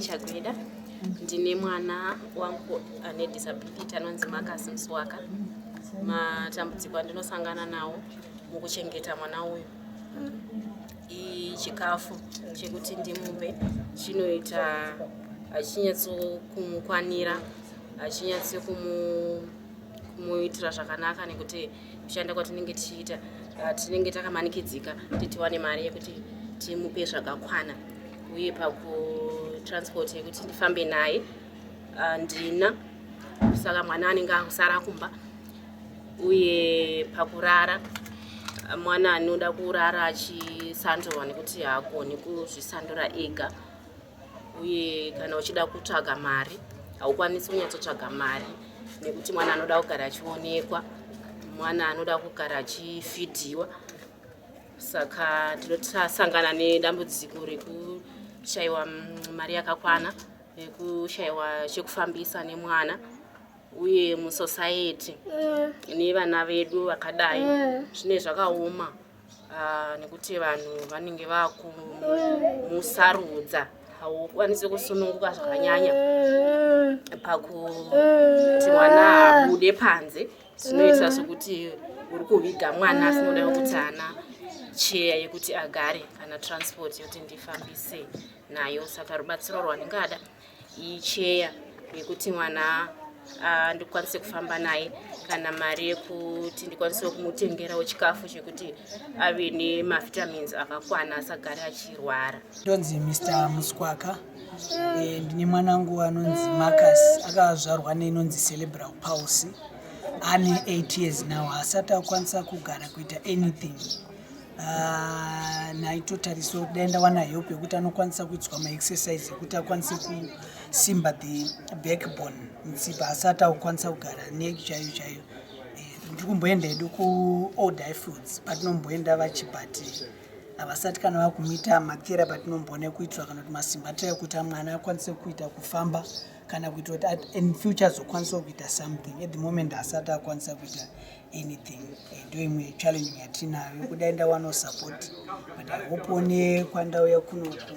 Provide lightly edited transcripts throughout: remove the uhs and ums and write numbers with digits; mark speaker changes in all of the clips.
Speaker 1: Chagweda ndine mwana wangu ane disability anonzi Marcus Mswaka. Matambudziko andinosangana nawo mukuchengeta mwana uyu, chikafu chekuti ndimupe chinoita achinyatso kumukwanira, achinyatso kumuitira zvakanaka, nekuti kushanda kwatinenge tichiita tinenge takamanikidzika kuti tiwane mari yekuti timupe zvakakwana, uye transport yekuti ndifambe naye ndina, saka mwana anenge akusara kumba. Uye pakurara, mwana anoda kurara achisandurwa nekuti haagoni kuzvisandura ega. Uye kana uchida kutsvaga mari haukwanisi kunyatsotsvaga mari, nekuti mwana anoda kugara achionekwa, mwana anoda kugara achifidhiwa. Saka tinosangana nedambudziko rekushayiwa mari yakakwana, nekushayiwa chekufambisa nemwana. Uye musociety nevana vedu vakadai zvine zvakaoma, nekuti vanhu vanenge vakumusarudza, haukwanisi kusununguka zvakanyanya pakuti mwana abude panze. Zvinoita sokuti uri kuviga mwana asinoda kuti hana cheya yekuti agare kana transport yekuti ndifambise nayo. Saka rubatsiro rwandingada icheya yekuti mwana ndikwanise kufamba naye, kana mari yekuti ndikwanise kumutengerawo chikafu chekuti ave nemavitamins akakwana asagare achirwara.
Speaker 2: Ndonzi Mr. Muswaka, ndine mwanangu anonzi Marcus, akazvarwa neinonzi cerebral palsy, ane 8 years now. Asati akwanisa kugara kuita anything. Naitotariso daenda wana help yekuti anokwanisa kuitiswa maexercise yekuti akwanise kusimba the backbone, mutsipa. Asati akwanisa kugara neck chaiyo chaiyo. Ndiri kumboenda hedu kuOld Foods, patinomboenda vachibati havasati kana vakumita matera, patinomboona kuitirwa kana kuti masimba ataya kuti mwana akwanise kuita kufamba, kana kuita kuti in future azokwanisa kuita something. At the moment asati akwanisa kuita anything. Ndo imwe challenge yatinayo, kudaenda wano support, but I hope one kwandauya kuno ku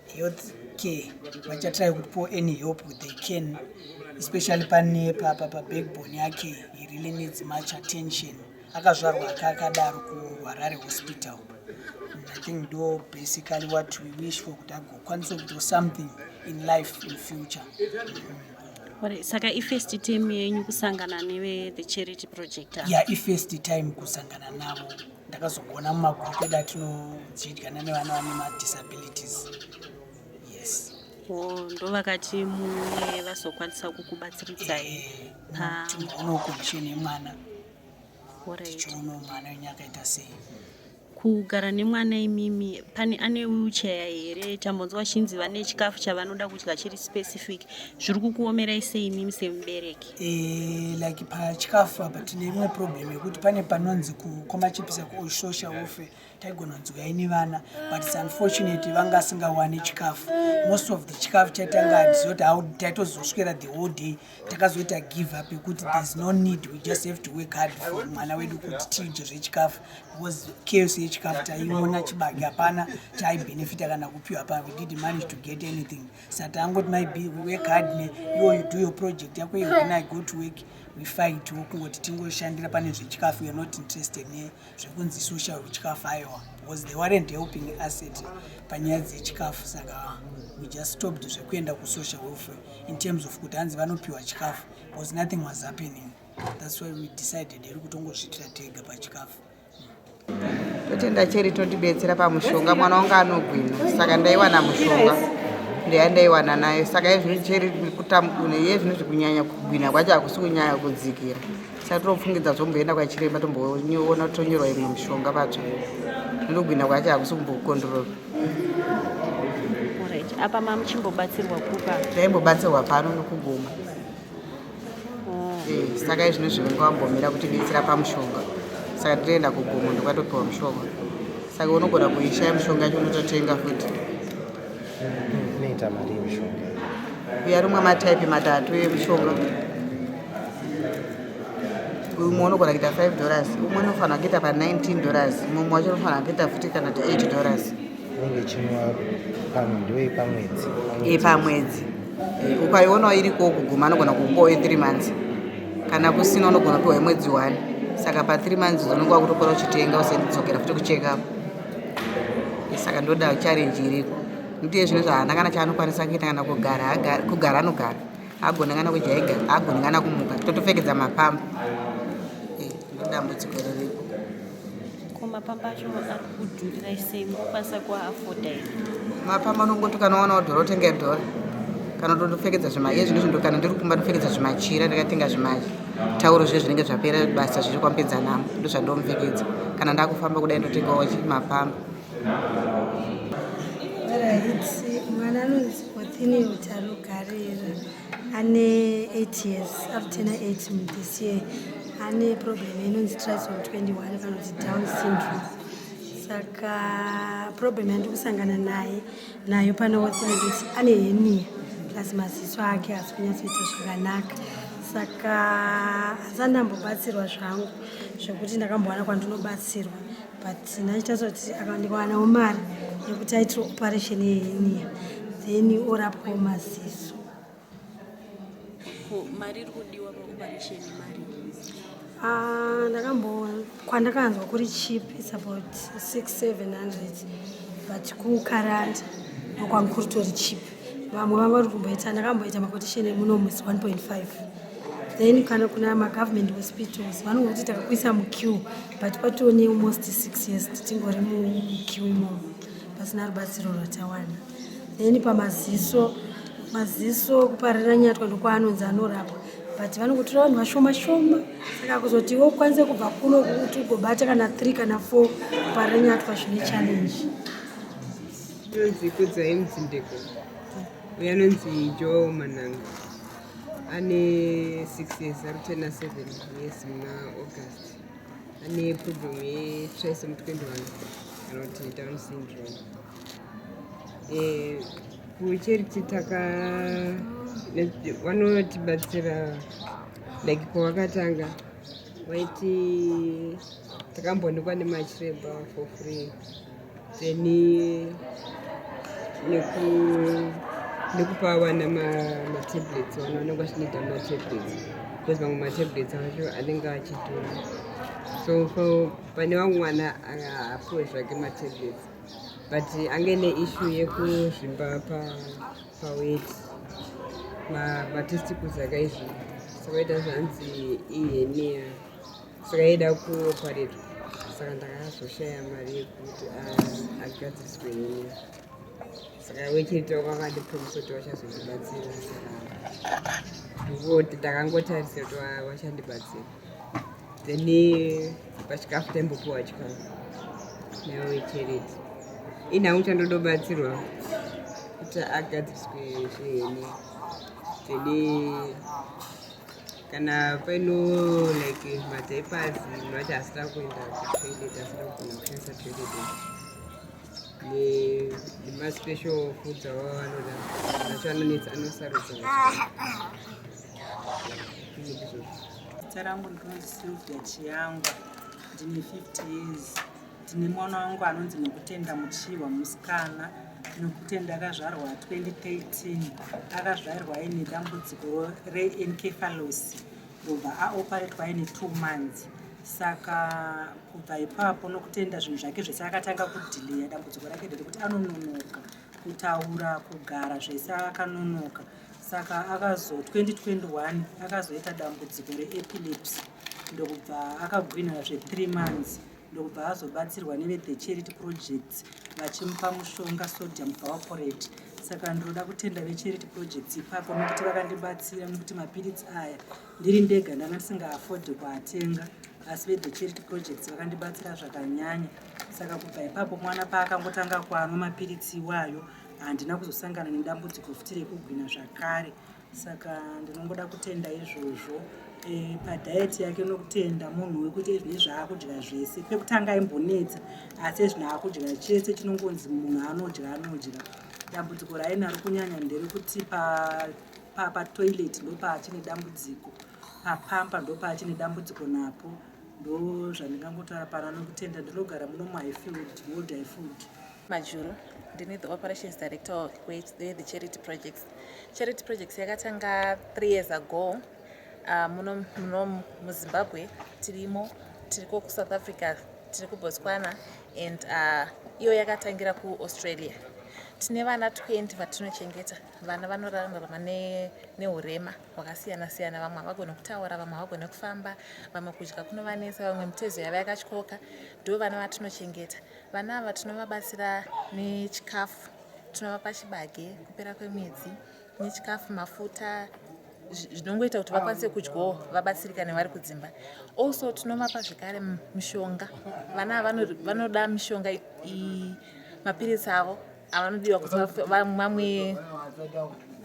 Speaker 2: health care vachatry kutipo any help they can, especially pane backbone yake. He really needs much attention. Akazvarwa akadaro kuHarare Hospital. I think ndo basically what we wish for, kuti agokwanisa kuita something in life in future.
Speaker 3: Saka ifirst time yenyu kusangana newe the charity project?
Speaker 2: Yeah, ifirst time kusangana navo. Ndakazogona mumagrupu edu atinodzidyana nevana vane madisabilities. Yes.
Speaker 3: Ndo vakati mune vazokwanisa kukubatsiridzai
Speaker 2: tichiona condition yemwana, tichiona mwana wenyaka ita sei.
Speaker 3: Kugara nemwana imimi, pane ane wheelchair here? Tambonzwa chinzi vane chikafu chavanoda kudya chiri specific. Zviri kukuomerai sei imimi semubereki?
Speaker 2: Like pachikafu apa tine imwe problem yekuti pane panonzi kumachipisa social welfare taigona kunzwa ine vana, but it's unfortunate vanga asingawani chikafu. Most of the chikafu chaitanga hadzoti taitozoswera the whole day takazoita give up yekuti there's no need, we just have to work hard for mwana wedu kuti tidye zvechikafu, because chaos yechikafu taiona chibage hapana chaibenefita kana kupiwa pa. We didn't manage to get anything. Saka angoti maybe we work hard, you do your project yako, when I go to work we fight kungoti tingoshandira pane zvechikafu. We are not interested nezvekunzi social chikafu aiwa, because they weren't helping us panyaya dzechikafu. Saka we just stopped zvekuenda kusocial welfare in terms of kuti hanzi vanopiwa chikafu, because nothing was happening. That's why we decided kuti tongozvitira tega pachikafu.
Speaker 4: Totenda cheri totibetsera pamushonga, mwana wanga anogwina, saka ndaiwana mushonga ndaiwana nayo. Saka izvino cheri kutambune yezvino zvikunyanya kugwina kwacho hakusi kunyanya kudzikira. Saka tofungidza zomboenda kwachiremba tomboona tonyorwa imwe mushonga pacho, ndogwina kwacho hakusi kumbokontrol.
Speaker 3: Alright, apa mamuchimbobatsirwa kupa?
Speaker 4: Taimbobatsirwa pano nokuguma. Saka izvino zvingawambomira kutibetsera pamushonga, saka tinoenda kuguma ndokatopiwa mushonga. Saka unogona kuishaya mushonga yacho unototenga futi.
Speaker 5: Inoita mari mushonga.
Speaker 4: yarumwe mataipi matatu emushonga. Umwe unogona kuita $5, umwe unofanira kuita pa$19, mumwe wacho unofanira kuita futi kana $8.
Speaker 5: Unenge chinwa pamwe pamwedzi.
Speaker 4: Pamwedzi. Ukaionawo iriko kuguma anogona kukupawo 3 months. Kana kusina unogona kupiwa mwedzi 1. Saka pa 3 months unenge wakutokona kuchitenga usendidzokera futi kucheka. Saka ndoda challenge iriko. Ndiye zvinhu zvaana kana chaanokwanisa kuita kana kugara anogara. Agonengana kujaiga, agonengana kumuka. Totopfekedza mapamba. Dambudziko riripo.
Speaker 3: Mapamba acho ari kudhurira sei mukwanisa kuafoda here?
Speaker 4: Mapamba anongoti kana waona dhora utenga dhora. Kana totopfekedza zvimaye zvinhu zvindo kana ndiri kumba ndopfekedza zvimachira ndakatenga zvimaye. Tauro zve zvinenge zvapera basa zviri kwambedza namo ndo zvandomupfekedza. Kana ndakufamba kudai ndotengawo mapamba.
Speaker 6: Mwana anonzi Othini Utalo Garira ane 8 years after 8 this year. Ane problem inonzi trisomy 21 kanoti Down syndrome. Saka problem yandikusangana nayo pano kuti ane hernia plus maziso ake asi kunyatsoita zvakanaka. Saka asandambobatsirwa zvangu zvokuti ndakambowana kwandinobatsirwa, but nachitaura kuti akandikawanawo mari yekuti aitire operation yehernia then orapwawo maziso.
Speaker 3: Mari iri kudiwa paoperation mari?
Speaker 6: Kwandakanzwa kuri cheap, it's about 600-700, but kukaranda kwangu kuritori cheap. Vamwe vanga vari kumboita, ndakamboita makotition emunomusi 1.5. Then kana kuna ma-government hospitals vanongoti takakuisa muqueue, but patone almost 6 years titingori muqueue imomo pasina rubatsiro rwatawana. Then pamaziso kuparira nyatwa ndokwaanonzi anorapwa, but vanongotora vanhu vashoma shoma. Saka kuzoti iwe ukwanise kubva kuno kuti ugobata kana 3 kana 4 kuparira nyatwa zvine challenge.
Speaker 7: Nonzi Kudzai Mudzindeko. Uya nonzi Joe Mananga. Ane 6 years, ari kuchena 7 years muna August. Ane problem yetrisomy 21 kana kuti Down syndrome. Kucheriti vanotibatsira like kwavakatanga waiti takambonekwa nemachiremba for free, then nekupa vana matablets vanaonekwa zvinoita matablets because mamwe matablets acho anenge achitora, so pane vamwe mwana apuwe zvake matablets but ange neissue yekuzvimba paweight matesticles akaizvi, saka ita zvanzi ihenia, saka ida kuoparetwa. Saka ndakazoshaya mari yekuti agadziriswe henia, saka wechiritawo kwakandipromisa kuti vachazondibatsira. Saka ndikoti ndakangotarisa kuti vachandibatsira, then pachikafu taimbopuwa chikafu newecharity. Inhangu chandodobatsirwa kuti agadziriswe zvehenia, then kana paino like madiapers mati asina kuenda kutoilet, asina kugona kushandisa toilet, nemaspecial foods avo vanoda vacho anosarudza.
Speaker 8: Zita rangu ndinonzi Sylvia Chiyangwa, ndine 50 years. Ndine mwana wangu anonzi Nekutenda Muchiwa musikana. Nekutenda akazvarwa 2013, akazvarwa aine dambudziko reencephalosis, ndobva aoparetwa aine 2 months. Saka kubva ipapo Nokutenda zvinhu zvake zvese akatanga kudhileya dambudziko rake rekuti anononoka, kutaura, kugara zvese akanonoka. Saka 2021 akazoita dambudziko reepilepsy, ndokubva akagwinha zve3 months, ndokubva azobatsirwa neveThe Charity Projects vachimupa mushonga sodium valproate. Saka ndinoda kutenda veCharity Projects ipapo nokuti vakandibatsira, nokuti mapiritsi aya ndiri ndega ndanga ndisingaafodhi kuatenga, asi veThe Charity Projects vakandibatsira zvakanyanya. Saka kubva ipapo mwana paakangotanga kuanwa mapiritsi iwayo, handina kuzosangana nedambudziko futi rekugwinha zvakare. Saka ndinongoda kutenda izvozvo. Padiet yake Nokutenda munhu wekuti ezvine zvaakudya zvese, pekutanga imbonetsa, asi ezvine akudya chese chinongonzi munhu anodya. Dambudziko rainaro kunyanya nderekuti patoilet ndopachine dambudziko, papamba ndopachine dambudziko napo. Ndo zvandingangotaura pana nokutenda ndinogara muno muhighfield old highfield.
Speaker 9: Majuru ndini the operations director the charity projects yakatanga 3 years ago muno muzimbabwe tiriko kuSouth Africa, tiri kuBotswana, and iyo yakatangira kuAustralia. Tine vana 20 vatinochengeta. Vana vanorarama neurema hwakasiyana siyana. Vamwe havagoni kutaura, vamwe havagoni kufamba, vamwe kudya kunovanetsa, vamwe mitezo yavo yakatyoka. Ndo vana vatinochengeta. Vana ava tinovabatsira nechikafu, tinovapa chibage kupera kwemwedzi, nechikafu, mafuta, zvinongoita kuti vakwanise kudyawo vabatsirikane vari kudzimba. Also tinovapa zvekare mishonga. Vana ava vanoda mishonga, mapirisi avo avanodiwa kuti vamwe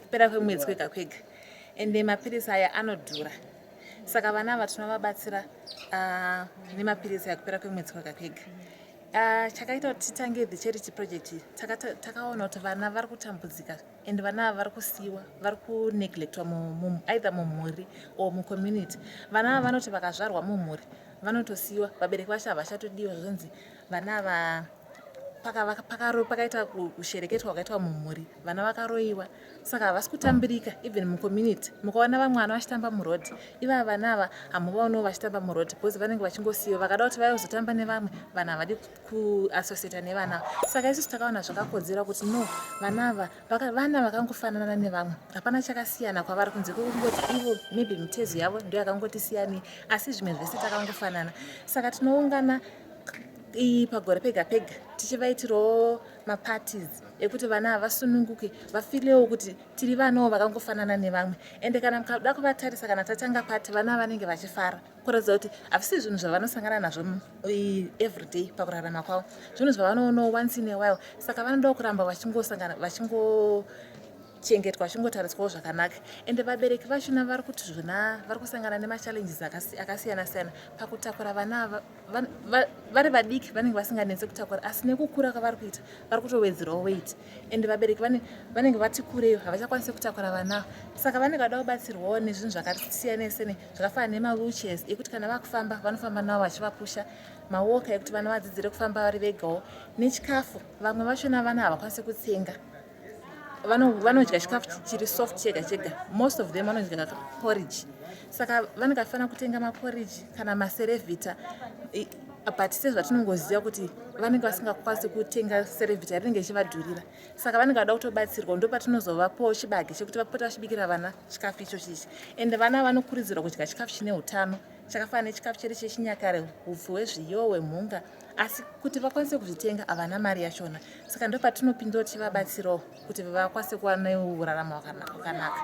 Speaker 9: kupera kwemwedzi kwega kwega, ende mapirisi aya anodhura. Saka vana ava tinovabatsira nemapirisi aya kupera kwemwedzi kwega kwega. Chakaita kuti titange the charity project, takaona kuti vana vari kutambudzika ende vana ava vari kusiyiwa, vari kuneglectwa either mumhuri or mucommunity. Vana ava vanoti vakazvarwa mumhuri vanotosiyiwa, vabereki vacho havachatodiwa, zvonzi vana ava pakaita kushereketwa kwakaitwa mumhuri, vana vakaroyiwa, saka havasi kutambirika even mucommunity. Mukaona vamwe vana vachitamba muroad, ivava vana ava hamuvaonawo vachitamba muroad because vanenge vachingosiyiwa. Vakada kuti vaizotamba nevamwe, vanhu havadi kuassociata nevana. Saka isusu takaona zvakakodzera kuti no, vana ava vana vakangofanana nevamwe, hapana chakasiyana kwavari kunze kwekungoti ivo maybe mitezo yavo ndio yakangoti siyani, asi zvimwe zvese takangofanana. Saka tinoungana pagore pega pega tichivaitirawo maparties ekuti vana vasununguke, vafilewo kuti tiri vanawo vakangofanana nevamwe. Ende kana mukada kuvatarisa kana tatanga pati, vana vanenge vachifara kuratidza kuti havisi zvinhu zvavanosangana nazvo everyday pakurarama kwavo, zvinhu zvavanoonawo once in a while. Saka vanodawo kuramba vachingochengetwa, vachingotariswawo zvakanaka. Ende vabereki vachona vari kuti zvona vari kusangana nemachallenges akasiyana siyana pakutakura vana ava. Vari vadiki vanenge vasinganetse kutakura, asi nekukura kwavari kuita vari kutowedzerawo weight. Ende vabereki vanenge vati kureyo, havachakwanisi kutakura vana. Saka vanenge vada kubatsirwawo nezvinhu zvakasiyana siyana zvakafanana nemawheelchairs ekuti kana vakufamba vanofamba navo vachivapusha, mawoka ekuti vana vadzidzire kufamba vari vegawo, nechikafu. Vamwe vachona vana havakwanisi kutsenga, vanodya chikafu chiri soft chega chega. Most of them vanodya porridge. Saka vanenge vafanira kutenga maporridge kana macerevita, but sezvatinongoziva kuti vanenge vasingakwanisi kutenga cerevita, rinenge richivadhurira. Saka vanenge vada kutobatsirwa, ndo patinozovapawo chibage chekuti vapote vachibikira vana chikafu ichochichi. Ende vana vanokurudzirwa kudya chikafu chine utano, chakafanana nechikafu chedu chechinyakare, upfu hwezviyo, hwemhunga, asi kuti vakwanise kuzvitenga havana mari yachona. Saka ndo patinopindawo tichivabatsirawo kuti vakwanise kuva neurarama hwakanaka.